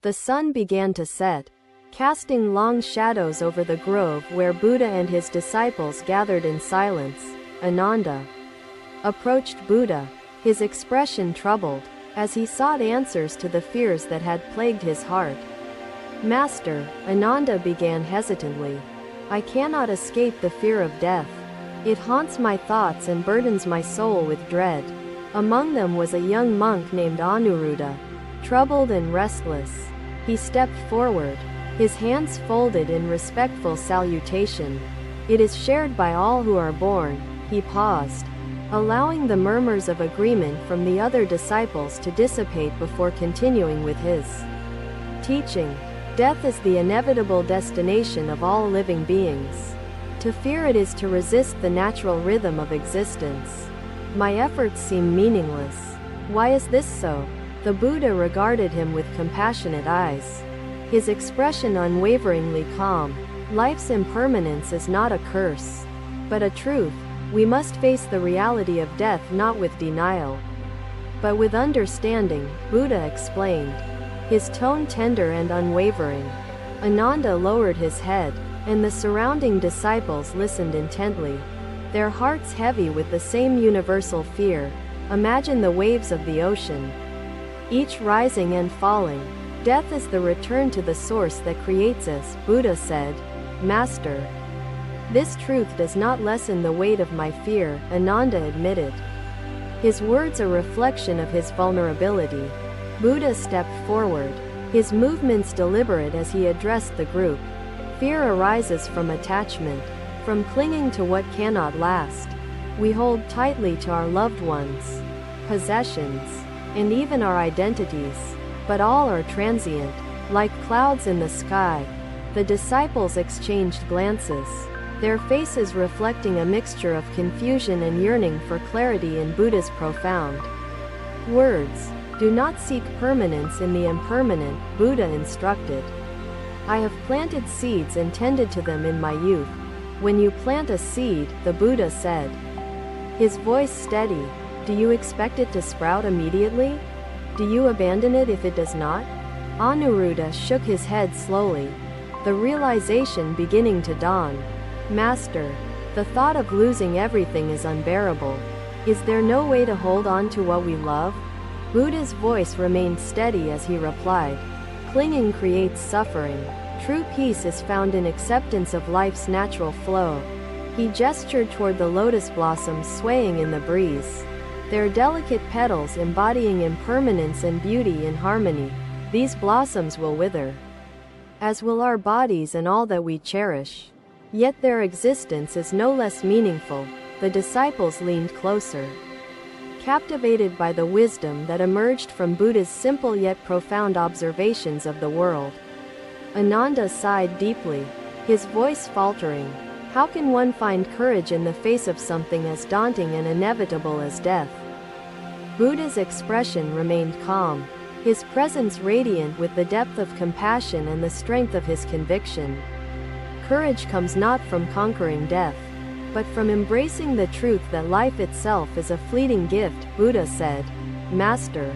The sun began to set, casting long shadows over the grove where Buddha and his disciples gathered in silence. Ananda approached Buddha, his expression troubled, as he sought answers to the fears that had plagued his heart. Master, Ananda began hesitantly, I cannot escape the fear of death. It haunts my thoughts and burdens my soul with dread. Among them was a young monk named Anuruddha, troubled and restless. He stepped forward, his hands folded in respectful salutation. It is shared by all who are born. He paused, allowing the murmurs of agreement from the other disciples to dissipate before continuing with his teaching. Death is the inevitable destination of all living beings. To fear it is to resist the natural rhythm of existence. My efforts seem meaningless. Why is this so? The Buddha regarded him with compassionate eyes, his expression unwaveringly calm. Life's impermanence is not a curse, but a truth. We must face the reality of death not with denial, but with understanding, Buddha explained, his tone tender and unwavering. Ananda lowered his head, and the surrounding disciples listened intently, their hearts heavy with the same universal fear. Imagine the waves of the ocean, each rising and falling. Death is the return to the source that creates us, Buddha said. Master, this truth does not lessen the weight of my fear, Ananda admitted, his words a reflection of his vulnerability. Buddha stepped forward, his movements deliberate as he addressed the group. Fear arises from attachment, from clinging to what cannot last. We hold tightly to our loved ones, possessions, and even our identities, but all are transient, like clouds in the sky. The disciples exchanged glances, their faces reflecting a mixture of confusion and yearning for clarity in Buddha's profound words. Do not seek permanence in the impermanent, Buddha instructed. I have planted seeds and tended to them in my youth. When you plant a seed, the Buddha said, his voice steady, do you expect it to sprout immediately? Do you abandon it if it does not? Anuruddha shook his head slowly, the realization beginning to dawn. Master, the thought of losing everything is unbearable. Is there no way to hold on to what we love? Buddha's voice remained steady as he replied, clinging creates suffering. True peace is found in acceptance of life's natural flow. He gestured toward the lotus blossoms swaying in the breeze, their delicate petals embodying impermanence and beauty in harmony. These blossoms will wither, as will our bodies and all that we cherish. Yet their existence is no less meaningful. The disciples leaned closer, captivated by the wisdom that emerged from Buddha's simple yet profound observations of the world. Ananda sighed deeply, his voice faltering. How can one find courage in the face of something as daunting and inevitable as death? Buddha's expression remained calm, his presence radiant with the depth of compassion and the strength of his conviction. Courage comes not from conquering death, but from embracing the truth that life itself is a fleeting gift, Buddha said. Master,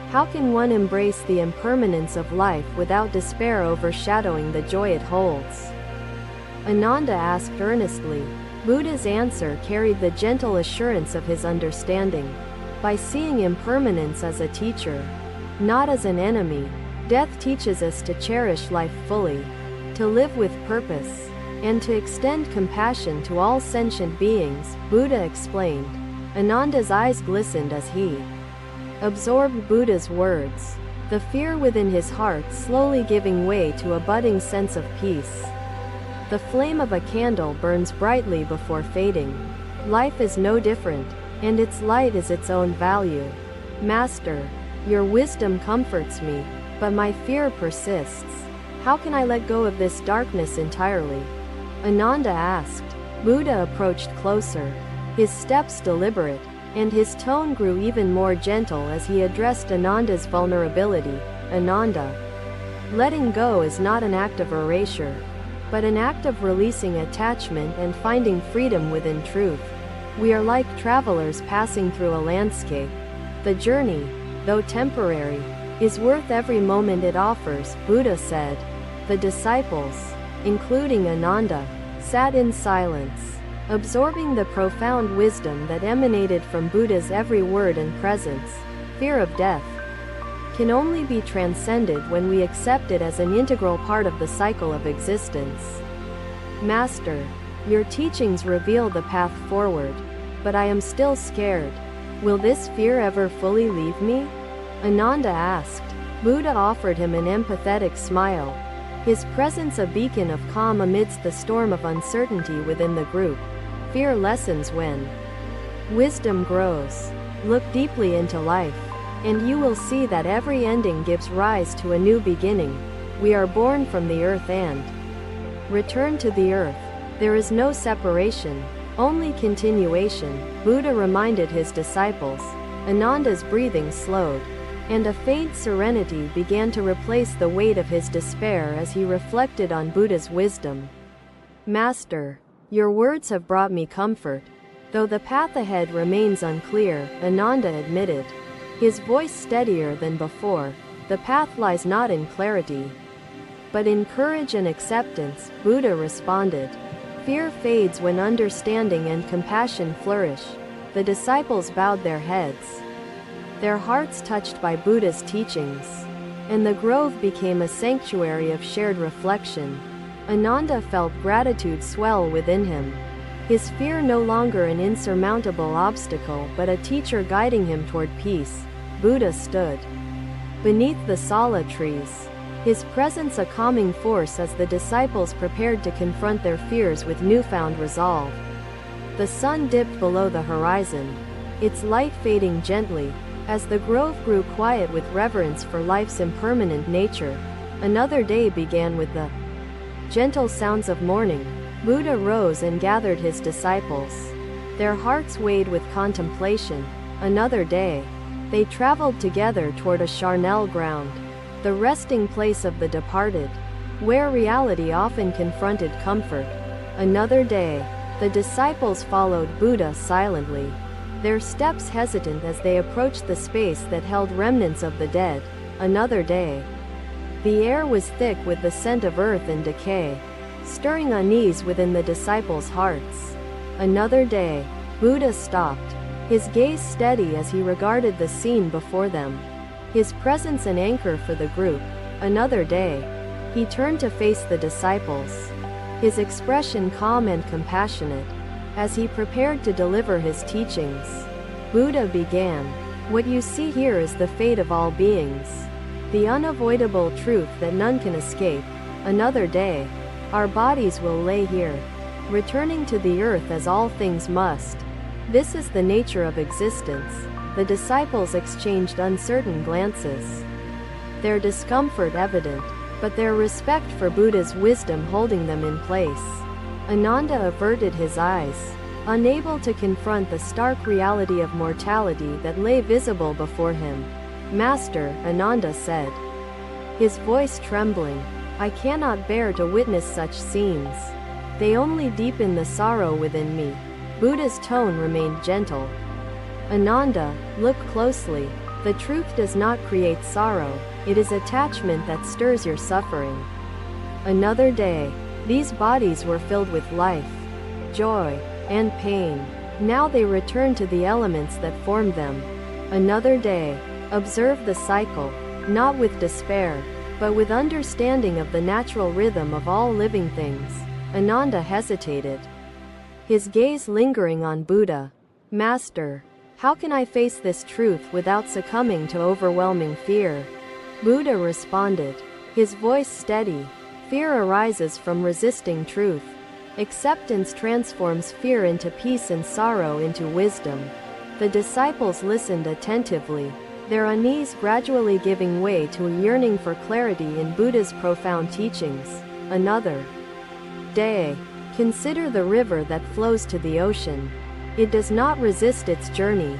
how can one embrace the impermanence of life without despair overshadowing the joy it holds? Ananda asked earnestly. Buddha's answer carried the gentle assurance of his understanding. By seeing impermanence as a teacher, not as an enemy, death teaches us to cherish life fully, to live with purpose, and to extend compassion to all sentient beings, Buddha explained. Ananda's eyes glistened as he absorbed Buddha's words, the fear within his heart slowly giving way to a budding sense of peace. The flame of a candle burns brightly before fading. Life is no different, and its light is its own value. Master, your wisdom comforts me, but my fear persists. How can I let go of this darkness entirely? Ananda asked. Buddha approached closer, his steps deliberate, and his tone grew even more gentle as he addressed Ananda's vulnerability. Ananda, letting go is not an act of erasure, but an act of releasing attachment and finding freedom within truth. We are like travelers passing through a landscape. The journey, though temporary, is worth every moment it offers, Buddha said. The disciples, including Ananda, sat in silence, absorbing the profound wisdom that emanated from Buddha's every word and presence. Fear of death can only be transcended when we accept it as an integral part of the cycle of existence. Master, your teachings reveal the path forward, but I am still scared. Will this fear ever fully leave me? Ananda asked. Buddha offered him an empathetic smile, his presence a beacon of calm amidst the storm of uncertainty within the group. Fear lessens when wisdom grows. Look deeply into life, and you will see that every ending gives rise to a new beginning. We are born from the earth and return to the earth. There is no separation, only continuation, Buddha reminded his disciples. Ananda's breathing slowed, and a faint serenity began to replace the weight of his despair as he reflected on Buddha's wisdom. Master, your words have brought me comfort. Though the path ahead remains unclear, Ananda admitted, his voice steadier than before. The path lies not in clarity, but in courage and acceptance, Buddha responded. Fear fades when understanding and compassion flourish. The disciples bowed their heads, their hearts touched by Buddha's teachings, and the grove became a sanctuary of shared reflection. Ananda felt gratitude swell within him, his fear no longer an insurmountable obstacle but a teacher guiding him toward peace. Buddha stood beneath the sala trees, his presence a calming force as the disciples prepared to confront their fears with newfound resolve. The sun dipped below the horizon, its light fading gently, as the grove grew quiet with reverence for life's impermanent nature. Another day began with the gentle sounds of morning. Buddha rose and gathered his disciples, their hearts weighed with contemplation. Another day, they traveled together toward a charnel ground, the resting place of the departed, where reality often confronted comfort. Another day, the disciples followed Buddha silently, their steps hesitant as they approached the space that held remnants of the dead. Another day, the air was thick with the scent of earth and decay, stirring unease within the disciples' hearts. Another day, Buddha stopped, his gaze steady as he regarded the scene before them, his presence an anchor for the group. Another day, he turned to face the disciples, his expression calm and compassionate, as he prepared to deliver his teachings. Buddha began, "What you see here is the fate of all beings, the unavoidable truth that none can escape. Another day, our bodies will lay here, returning to the earth as all things must. This is the nature of existence." The disciples exchanged uncertain glances, their discomfort evident, but their respect for Buddha's wisdom holding them in place. Ananda averted his eyes, unable to confront the stark reality of mortality that lay visible before him. "Master," Ananda said, his voice trembling, "I cannot bear to witness such scenes. They only deepen the sorrow within me." Buddha's tone remained gentle. "Ananda, look closely. The truth does not create sorrow, it is attachment that stirs your suffering." Another day, these bodies were filled with life, joy, and pain. Now they return to the elements that formed them. Another day, observe the cycle, not with despair, but with understanding of the natural rhythm of all living things. Ananda hesitated, his gaze lingering on Buddha. "Master, how can I face this truth without succumbing to overwhelming fear?" Buddha responded, his voice steady. "Fear arises from resisting truth. Acceptance transforms fear into peace and sorrow into wisdom." The disciples listened attentively, their unease gradually giving way to a yearning for clarity in Buddha's profound teachings. Another day, consider the river that flows to the ocean. It does not resist its journey,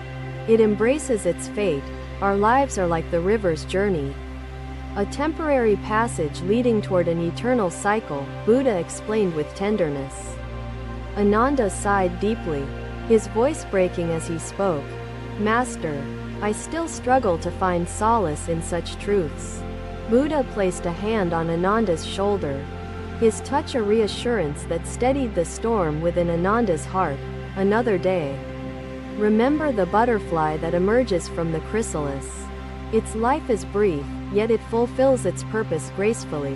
it embraces its fate. Our lives are like the river's journey, a temporary passage leading toward an eternal cycle, Buddha explained with tenderness. Ananda sighed deeply, his voice breaking as he spoke. "Master, I still struggle to find solace in such truths. Buddha placed a hand on Ananda's shoulder, his touch a reassurance that steadied the storm within Ananda's heart. Another day. Remember the butterfly that emerges from the chrysalis. Its life is brief, yet it fulfills its purpose gracefully.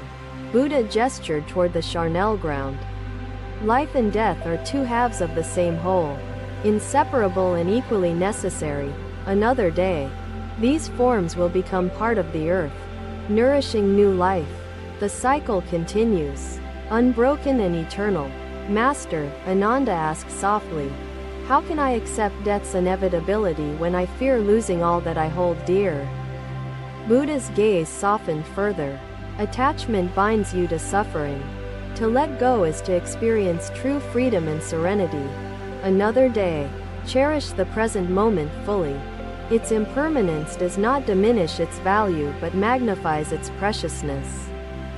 Buddha gestured toward the charnel ground. Life and death are two halves of the same whole, inseparable and equally necessary. Another day. These forms will become part of the earth, nourishing new life. The cycle continues, unbroken and eternal. Master, Ananda asked softly, how can I accept death's inevitability when I fear losing all that I hold dear? Buddha's gaze softened further. Attachment binds you to suffering. To let go is to experience true freedom and serenity. Another day. Cherish the present moment fully. Its impermanence does not diminish its value but magnifies its preciousness.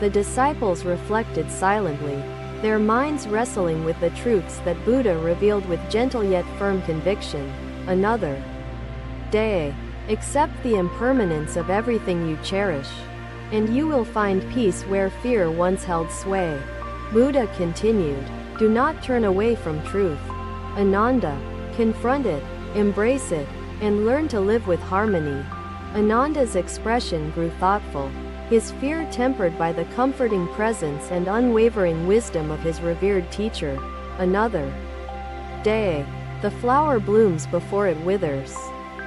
The disciples reflected silently, their minds wrestling with the truths that Buddha revealed with gentle yet firm conviction. Another day. Accept the impermanence of everything you cherish, and you will find peace where fear once held sway. Buddha continued, do not turn away from truth. Ananda, confront it, embrace it, and learn to live with harmony. Ananda's expression grew thoughtful, his fear tempered by the comforting presence and unwavering wisdom of his revered teacher. Another day. The flower blooms before it withers.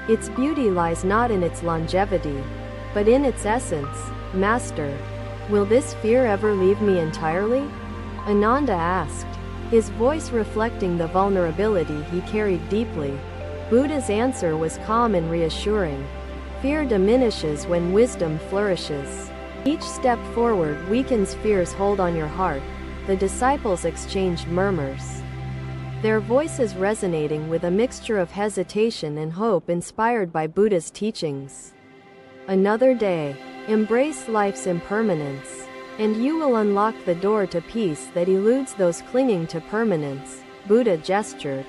Its beauty lies not in its longevity, but in its essence. Master, will this fear ever leave me entirely? Ananda asked, his voice reflecting the vulnerability he carried deeply. Buddha's answer was calm and reassuring. Fear diminishes when wisdom flourishes. Each step forward weakens fear's hold on your heart. The disciples exchanged murmurs, their voices resonating with a mixture of hesitation and hope inspired by Buddha's teachings. Another day. Embrace life's impermanence, and you will unlock the door to peace that eludes those clinging to permanence. Buddha gestured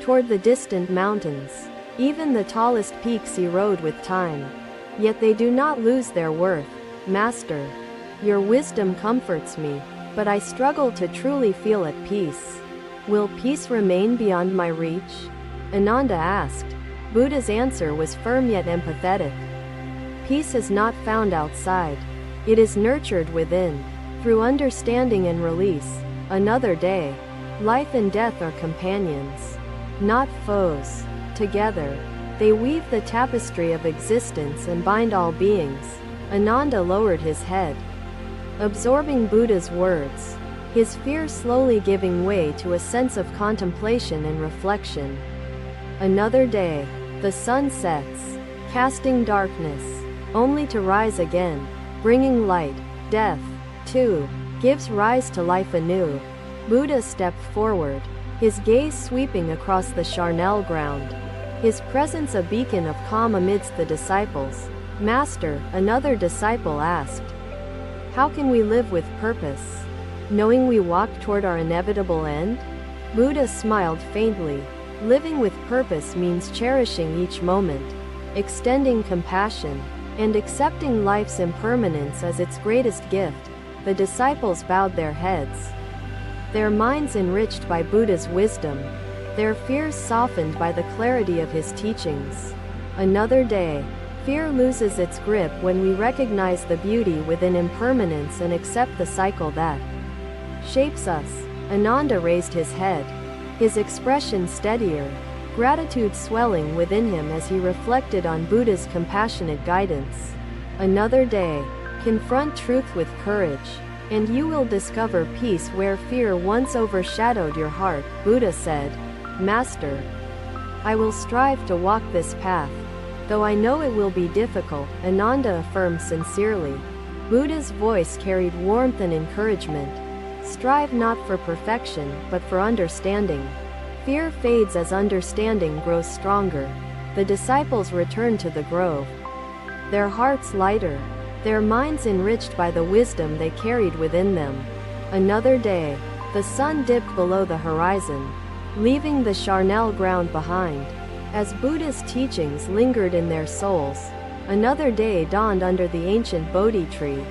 toward the distant mountains. Even the tallest peaks erode with time, yet they do not lose their worth. Master, your wisdom comforts me, but I struggle to truly feel at peace. Will peace remain beyond my reach? Ananda asked. Buddha's answer was firm yet empathetic. Peace is not found outside. It is nurtured within, through understanding and release. Another day. Life and death are companions, not foes. Together, they weave the tapestry of existence and bind all beings. Ananda lowered his head, absorbing Buddha's words, his fear slowly giving way to a sense of contemplation and reflection. Another day. The sun sets, casting darkness, only to rise again, bringing light. Death, too, gives rise to life anew. Buddha stepped forward, his gaze sweeping across the charnel ground, his presence a beacon of calm amidst the disciples. Master, another disciple asked, how can we live with purpose, knowing we walk toward our inevitable end? Buddha smiled faintly. Living with purpose means cherishing each moment, extending compassion, and accepting life's impermanence as its greatest gift. The disciples bowed their heads, their minds enriched by Buddha's wisdom, their fears softened by the clarity of his teachings. Another day. Fear loses its grip when we recognize the beauty within impermanence and accept the cycle that shapes us. Ananda raised his head, his expression steadier, gratitude swelling within him as he reflected on Buddha's compassionate guidance. Another day. Confront truth with courage, and you will discover peace where fear once overshadowed your heart. Buddha said, Master, I will strive to walk this path, though I know it will be difficult. Ananda affirmed sincerely. Buddha's voice carried warmth and encouragement. Strive not for perfection, but for understanding. Fear fades as understanding grows stronger. The disciples returned to the grove, their hearts lighter, their minds enriched by the wisdom they carried within them. Another day. The sun dipped below the horizon, leaving the charnel ground behind. As Buddha's teachings lingered in their souls, another day dawned under the ancient Bodhi tree,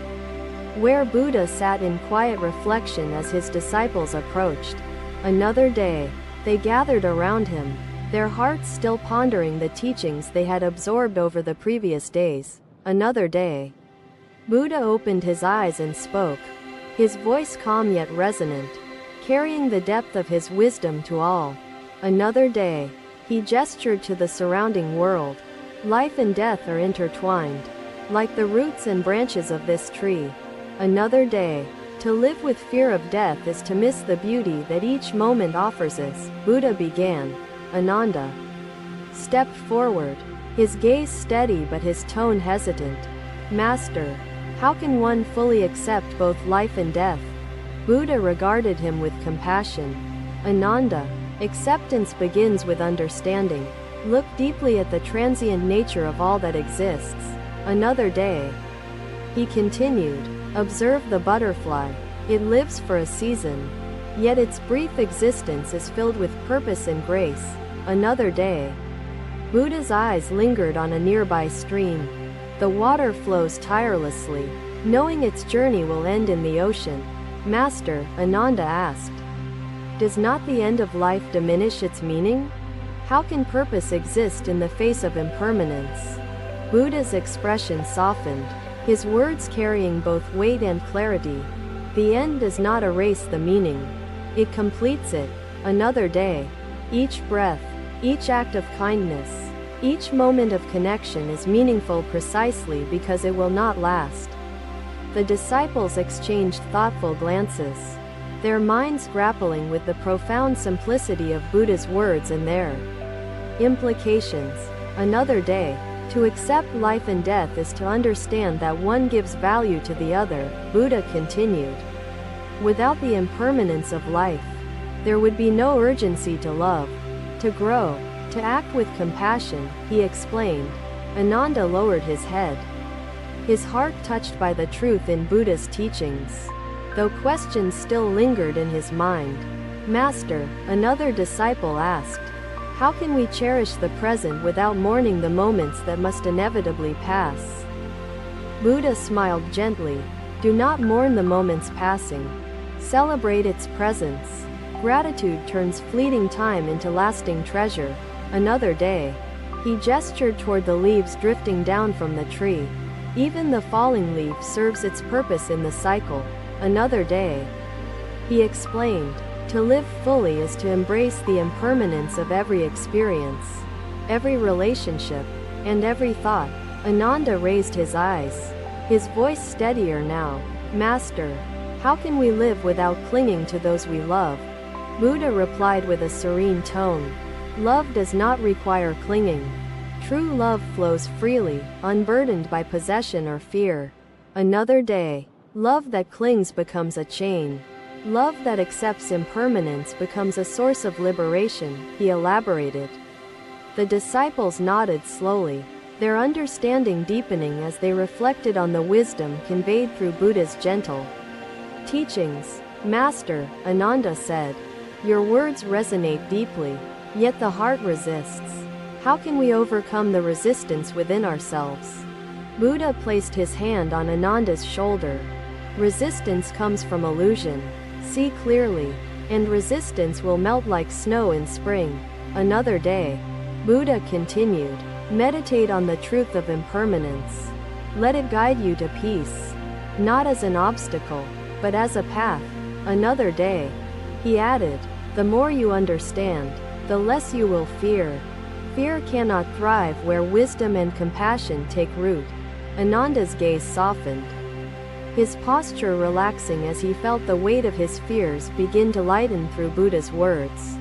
where Buddha sat in quiet reflection as his disciples approached. Another day, they gathered around him, their hearts still pondering the teachings they had absorbed over the previous days. Another day. Buddha opened his eyes and spoke, his voice calm yet resonant, carrying the depth of his wisdom to all. Another day. He gestured to the surrounding world. Life and death are intertwined, like the roots and branches of this tree. Another day. To live with fear of death is to miss the beauty that each moment offers us. Buddha began. Ananda stepped forward, his gaze steady but his tone hesitant. Master, how can one fully accept both life and death? Buddha regarded him with compassion. Ananda, acceptance begins with understanding. Look deeply at the transient nature of all that exists. Another day. He continued. Observe the butterfly. It lives for a season, yet its brief existence is filled with purpose and grace. Another day. Buddha's eyes lingered on a nearby stream. The water flows tirelessly, knowing its journey will end in the ocean. Master, Ananda asked, does not the end of life diminish its meaning? How can purpose exist in the face of impermanence? Buddha's expression softened, his words carrying both weight and clarity. The end does not erase the meaning. It completes it. Another day. Each breath, each act of kindness, each moment of connection is meaningful precisely because it will not last. The disciples exchanged thoughtful glances, their minds grappling with the profound simplicity of Buddha's words and their implications. Another day. To accept life and death is to understand that one gives value to the other. Buddha continued. Without the impermanence of life, there would be no urgency to love, to grow, to act with compassion, he explained. Ananda lowered his head, his heart touched by the truth in Buddha's teachings, though questions still lingered in his mind. Master, another disciple asked, how can we cherish the present without mourning the moments that must inevitably pass? Buddha smiled gently. Do not mourn the moments passing. Celebrate its presence. Gratitude turns fleeting time into lasting treasure. Another day. He gestured toward the leaves drifting down from the tree. Even the falling leaf serves its purpose in the cycle. Another day. He explained. To live fully is to embrace the impermanence of every experience, every relationship, and every thought. Ananda raised his eyes, his voice steadier now. Master, how can we live without clinging to those we love? Buddha replied with a serene tone. Love does not require clinging. True love flows freely, unburdened by possession or fear. Another day. Love that clings becomes a chain. Love that accepts impermanence becomes a source of liberation, he elaborated. The disciples nodded slowly, their understanding deepening as they reflected on the wisdom conveyed through Buddha's gentle teachings. Master, Ananda said, your words resonate deeply, yet the heart resists. How can we overcome the resistance within ourselves? Buddha placed his hand on Ananda's shoulder. Resistance comes from illusion. See clearly, and resistance will melt like snow in spring. Another day. Buddha continued. Meditate on the truth of impermanence. Let it guide you to peace, not as an obstacle, but as a path. Another day. He added, the more you understand, the less you will fear. Fear cannot thrive where wisdom and compassion take root. Ananda's gaze softened, his posture relaxing as he felt the weight of his fears begin to lighten through Buddha's words.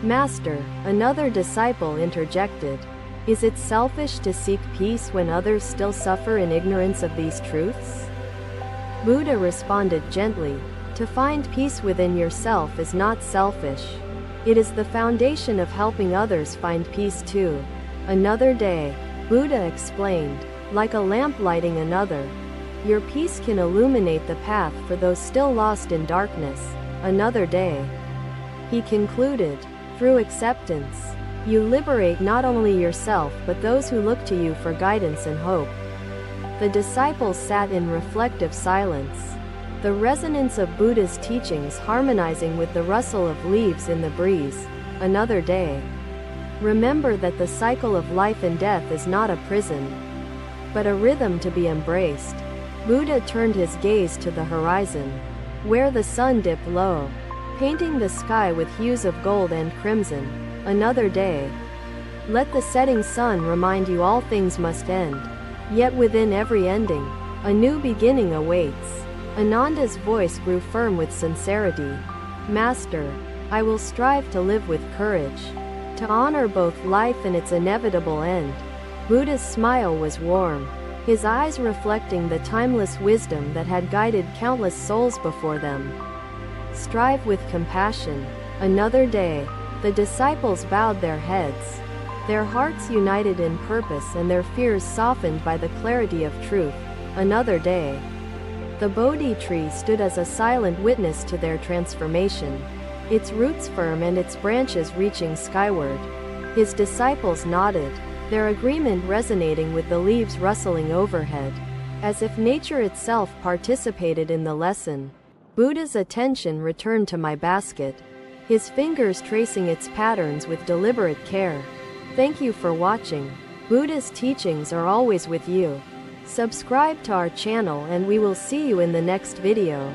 Master, another disciple interjected, is it selfish to seek peace when others still suffer in ignorance of these truths? Buddha responded gently, to find peace within yourself is not selfish. It is the foundation of helping others find peace too. Another day. Buddha explained, like a lamp lighting another. Your peace can illuminate the path for those still lost in darkness. Another day. He concluded, through acceptance, You liberate not only yourself but those who look to you for guidance and hope. The disciples sat in reflective silence, the resonance of Buddha's teachings harmonizing with the rustle of leaves in the breeze. Another day. Remember that the cycle of life and death is not a prison, but a rhythm to be embraced. Buddha turned his gaze to the horizon, where the sun dipped low, painting the sky with hues of gold and crimson. Another day. Let the setting sun remind you all things must end, yet within every ending, a new beginning awaits. Ananda's voice grew firm with sincerity. Master, I will strive to live with courage, to honor both life and its inevitable end. Buddha's smile was warm, his eyes reflecting the timeless wisdom that had guided countless souls before them. Strive with compassion. Another day. The disciples bowed their heads, their hearts united in purpose and their fears softened by the clarity of truth. Another day. The Bodhi tree stood as a silent witness to their transformation, its roots firm and its branches reaching skyward. His disciples nodded, their agreement resonating with the leaves rustling overhead, as if nature itself participated in the lesson. Buddha's attention returned to my basket, his fingers tracing its patterns with deliberate care. Thank you for watching. Buddha's teachings are always with you. Subscribe to our channel and we will see you in the next video.